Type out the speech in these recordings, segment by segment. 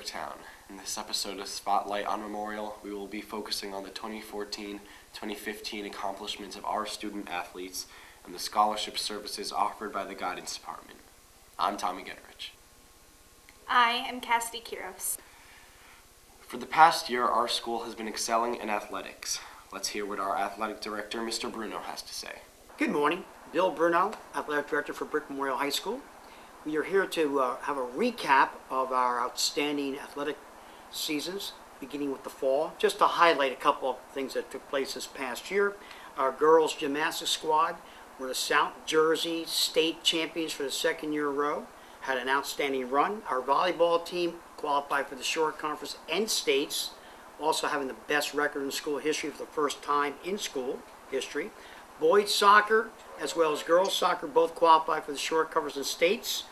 Bricktown. In this episode of Spotlight on Memorial, we will be focusing on the 2014-2015 accomplishments of our student athletes and the scholarship services offered by the Guidance Department. I'm Tommy Getterich. I am Cassidy Kiros. For the past year, our school has been excelling in athletics. Let's hear what our athletic director, Mr. Bruno, has to say. Good morning. Bill Bruno, Athletic Director for Brick Memorial High School. We are here to have a recap of our outstanding athletic seasons, beginning with the fall. Just to highlight a couple of things that took place this past year. Our girls gymnastics squad were the South Jersey State champions for the second year in a row, had an outstanding run. Our volleyball team qualified for the Shore Conference and States, also having the best record in school history for the first time in school history. Boys soccer as well as girls soccer both qualified for the Shore Conference and States.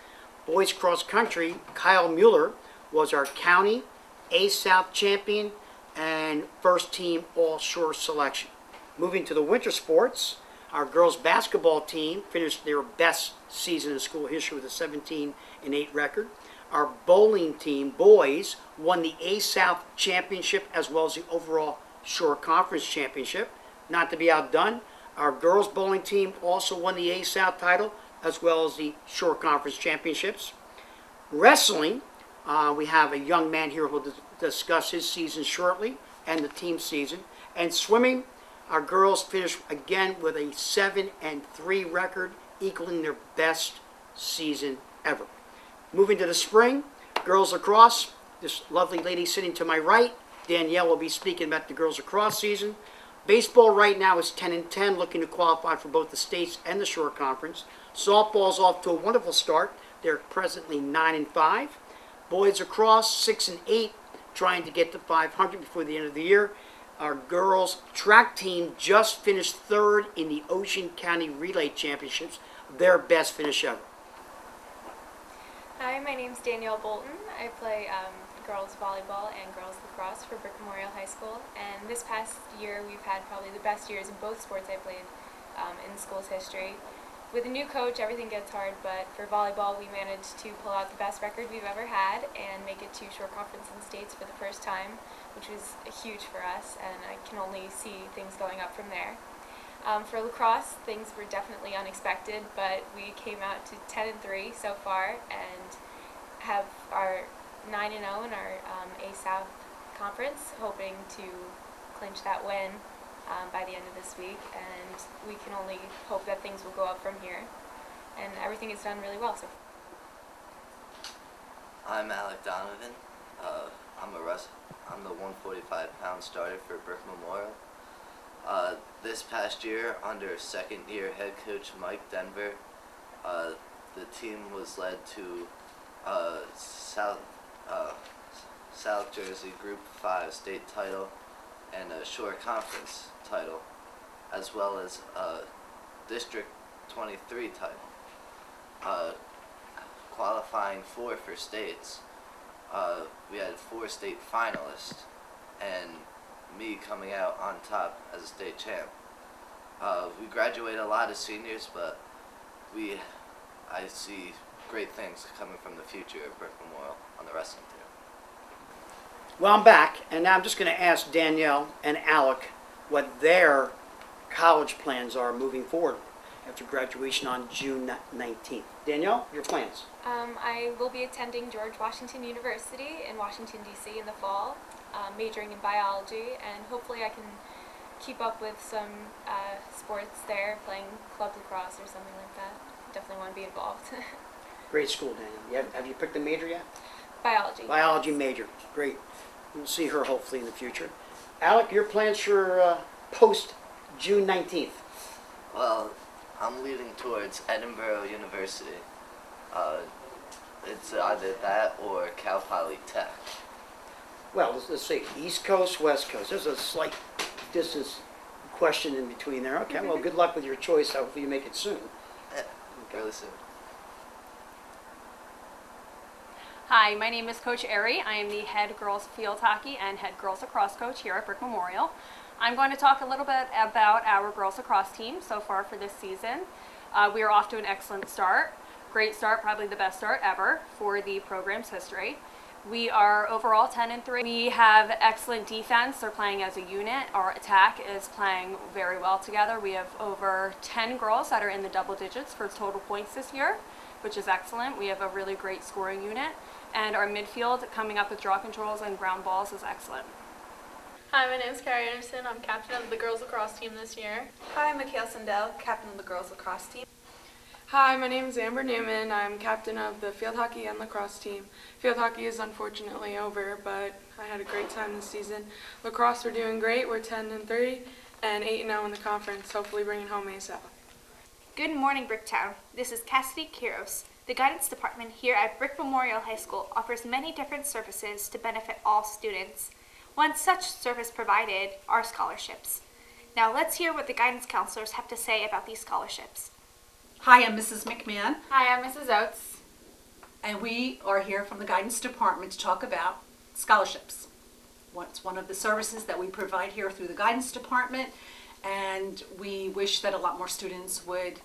Boys cross country, Kyle Mueller was our county A-South champion and first team all-shore selection. Moving to the winter sports, our girls basketball team finished their best season in school history with a 17-8 record. Our bowling team, boys, won the A-South championship as well as the overall Shore Conference championship. Not to be outdone, our girls bowling team also won the A-South title as well as the Shore Conference championships. Wrestling, we have a young man here who will discuss his season shortly and the team season. And swimming, our girls finished again with a 7-3 record, equaling their best season ever. Moving to the spring, girls lacrosse, this lovely lady sitting to my right, Danielle, will be speaking about the girls lacrosse season. Baseball right now is 10-10, looking to qualify for both the States and the Shore Conference. Softball's off to a wonderful start. They're presently 9-5. Boys lacrosse 6-8, trying to get to 500 before the end of the year. Our girls track team just finished third in the Ocean County Relay Championships, their best finish ever. Hi, my name's Danielle Bolton. I play girls volleyball and girls lacrosse for Brick Memorial High School. And this past year, we've had probably the best years in both sports I played in school's history. With a new coach, everything gets hard, but for volleyball, we managed to pull out the best record we've ever had and make it to Shore Conference and States for the first time, which was huge for us, and I can only see things going up from there. For lacrosse, things were definitely unexpected, but we came out to 10-3 so far and have our 9-0 in our A-South conference, hoping to clinch that win by the end of this week, and we can only hope that things will go up from here, and everything is done really well so far. I'm Alec Donovan. I'm the 145-pound starter for Brick Memorial. This past year, under second-year head coach Mike Denver, the team was led to South Jersey Group 5 state title and a Shore Conference title, as well as a District 23 title. Qualifying for states, we had 4 state finalists, and me coming out on top as a state champ. We graduated a lot of seniors, but I see great things coming from the future of Brick Memorial on the wrestling team. Well, I'm back, and now I'm just going to ask Danielle and Alec what their college plans are moving forward after graduation on June 19th. Danielle, your plans? I will be attending George Washington University in Washington, D.C. in the fall, majoring in biology, and hopefully I can keep up with some sports there, playing club lacrosse or something like that. Definitely want to be involved. Great school, Danielle. Have you picked a major yet? Biology. Biology major. Great. We'll see her hopefully in the future. Alec, your plans for post-June 19th? Well, I'm leaning towards Edinburgh University. It's either that or Cal Poly Tech. Well, let's see. East Coast, West Coast. There's a slight distance question in between there. Okay, well, good luck with your choice. Hopefully you make it soon. Really soon. Hi, my name is Coach Airy. I am the head girls field hockey and head girls lacrosse coach here at Brick Memorial. I'm going to talk a little bit about our girls lacrosse team so far for this season. We are off to an excellent start. Great start, probably the best start ever for the program's history. We are overall 10-3. We have excellent defense. They're playing as a unit. Our attack is playing very well together. We have over 10 girls that are in the double digits for total points this year, which is excellent. We have a really great scoring unit. And our midfield, coming up with draw controls and ground balls, is excellent. Hi, my name is Carrie Anderson. I'm captain of the girls lacrosse team this year. Hi, I'm Mikhail Sindel, captain of the girls lacrosse team. Hi, my name is Amber Newman. I'm captain of the field hockey and lacrosse team. Field hockey is unfortunately over, but I had a great time this season. Lacrosse, we're doing great. We're 10-3 and 8-0 in the conference, hopefully bringing home ASAP. Good morning, Bricktown. This is Cassidy Kiros. The guidance department here at Brick Memorial High School offers many different services to benefit all students. One such service provided are scholarships. Now let's hear what the guidance counselors have to say about these scholarships. Hi, I'm Mrs. McMahon, Hi, I'm Mrs. Oates. and we are here from the guidance department to talk about scholarships. It's one of the services that we provide here through the guidance department, and we wish that a lot more students would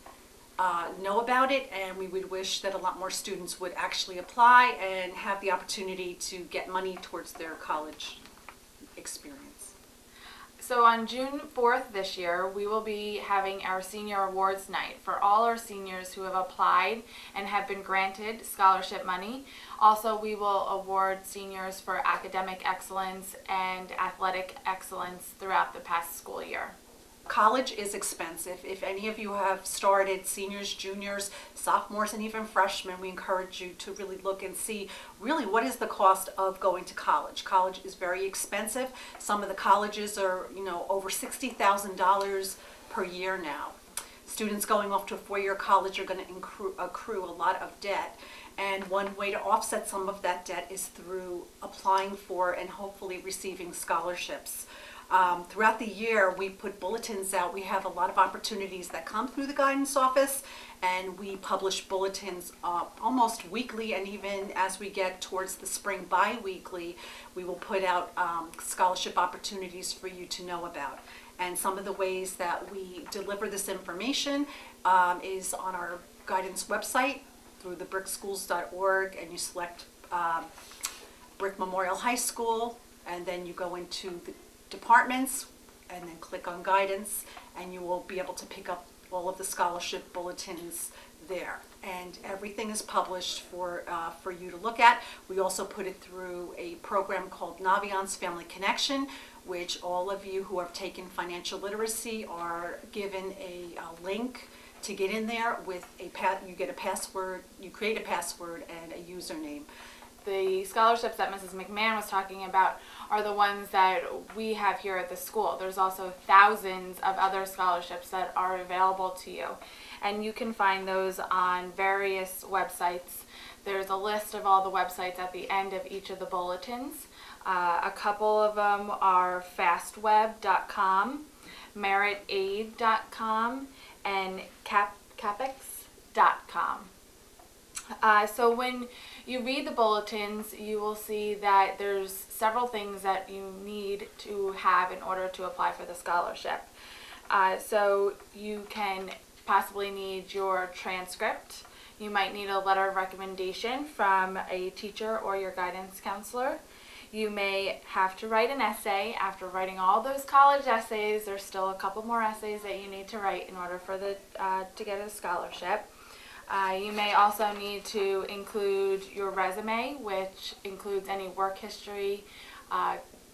know about it, and we would wish that a lot more students would actually apply and have the opportunity to get money towards their college experience. So on June 4th this year, we will be having our senior awards night for all our seniors who have applied and have been granted scholarship money. Also, we will award seniors for academic excellence and athletic excellence throughout the past school year. College is expensive. If any of you have started, seniors, juniors, sophomores, and even freshmen, we encourage you to really look and see really what is the cost of going to college. College is very expensive. Some of the colleges are, over $60,000 per year now. Students going off to a four-year college are going to accrue a lot of debt. And one way to offset some of that debt is through applying for and hopefully receiving scholarships. Throughout the year, we put bulletins out. We have a lot of opportunities that come through the guidance office, and we publish bulletins almost weekly, and even as we get towards the spring, bi-weekly, we will put out scholarship opportunities for you to know about. And some of the ways that we deliver this information is on our guidance website through the brickschools.org, and you select Brick Memorial High School, and then you go into the departments and then click on guidance, and you will be able to pick up all of the scholarship bulletins there. And everything is published for you to look at. We also put it through a program called Naviance Family Connection, which all of you who have taken financial literacy are given a link to get in there with you get a password, you create a password and a username. The scholarships that Mrs. McMahon was talking about are the ones that we have here at the school. There's also thousands of other scholarships that are available to you, and you can find those on various websites. There's a list of all the websites at the end of each of the bulletins. A couple of them are fastweb.com, meritaid.com, and capex.com. So when you read the bulletins, you will see that there's several things that you need to have in order to apply for the scholarship. So you can possibly need your transcript. You might need a letter of recommendation from a teacher or your guidance counselor. You may have to write an essay. After writing all those college essays, there's still a couple more essays that you need to write in order for to get a scholarship. You may also need to include your resume, which includes any work history,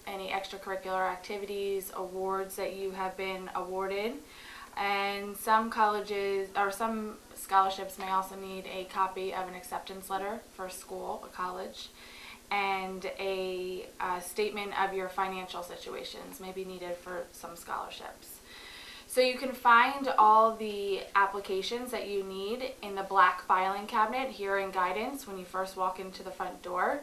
any extracurricular activities, awards that you have been awarded. And some colleges or some scholarships may also need a copy of an acceptance letter for school, a college, and a statement of your financial situations may be needed for some scholarships. So you can find all the applications that you need in the black filing cabinet here in guidance when you first walk into the front door,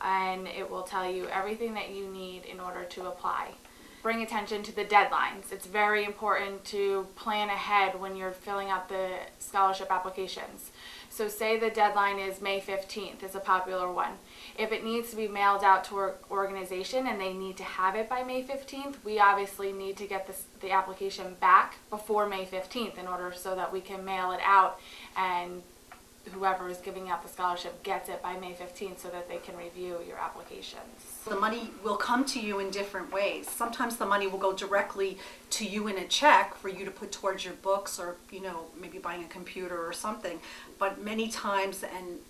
and it will tell you everything that you need in order to apply. Bring attention to the deadlines. It's very important to plan ahead when you're filling out the scholarship applications. So say the deadline is May 15th is a popular one. If it needs to be mailed out to our organization and they need to have it by May 15th, we obviously need to get the application back before May 15th in order so that we can mail it out and whoever is giving out the scholarship gets it by May 15th so that they can review your applications. The money will come to you in different ways. Sometimes the money will go directly to you in a check for you to put towards your books or, maybe buying a computer or something. But many times, and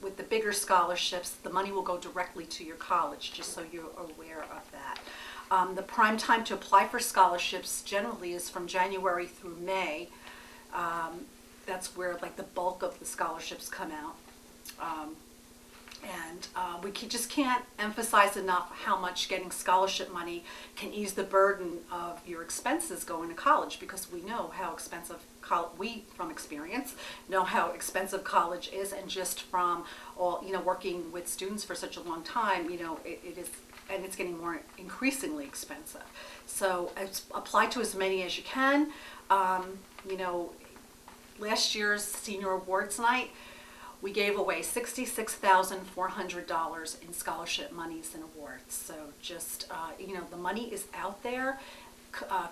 with the bigger scholarships, the money will go directly to your college, just so you're aware of that. The prime time to apply for scholarships generally is from January through May. That's where like the bulk of the scholarships come out. We just can't emphasize enough how much getting scholarship money can ease the burden of your expenses going to college, because we know how expensive we from experience know how expensive college is, and just from all working with students for such a long time, it is, and it's getting more increasingly expensive. So apply to as many as you can. Last year's senior awards night, we gave away $66,400 in scholarship monies and awards. So just, the money is out there.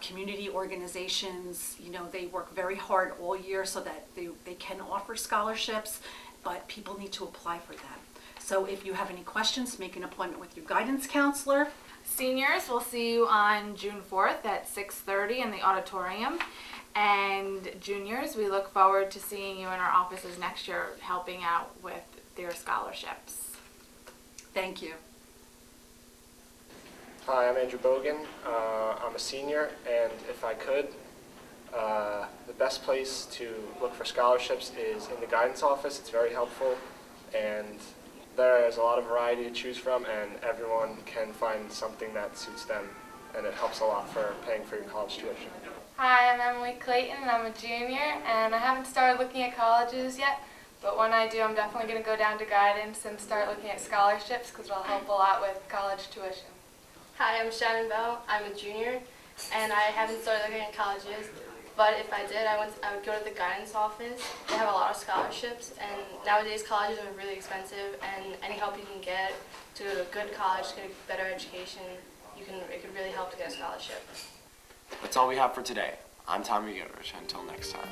Community organizations, they work very hard all year so that they can offer scholarships, but people need to apply for them. So if you have any questions, make an appointment with your guidance counselor. Seniors, we'll see you on June 4th at 6:30 in the auditorium. And juniors, we look forward to seeing you in our offices next year helping out with their scholarships. Thank you. Hi, I'm Andrew Bogan. I'm a senior, and if I could, the best place to look for scholarships is in the guidance office. It's very helpful, and there is a lot of variety to choose from, and everyone can find something that suits them, and it helps a lot for paying for your college tuition. Hi, I'm Emily Clayton, and I'm a junior, and I haven't started looking at colleges yet, but when I do, I'm definitely going to go down to guidance and start looking at scholarships, because it'll help a lot with college tuition. Hi, I'm Shannon Bell. I'm a junior, and I haven't started looking at colleges, but if I did, I would go to the guidance office. They have a lot of scholarships, and nowadays colleges are really expensive, and any help you can get to go to a good college, to get a better education, it could really help to get a scholarship. That's all we have for today. I'm Tommy Goodrich. Until next time.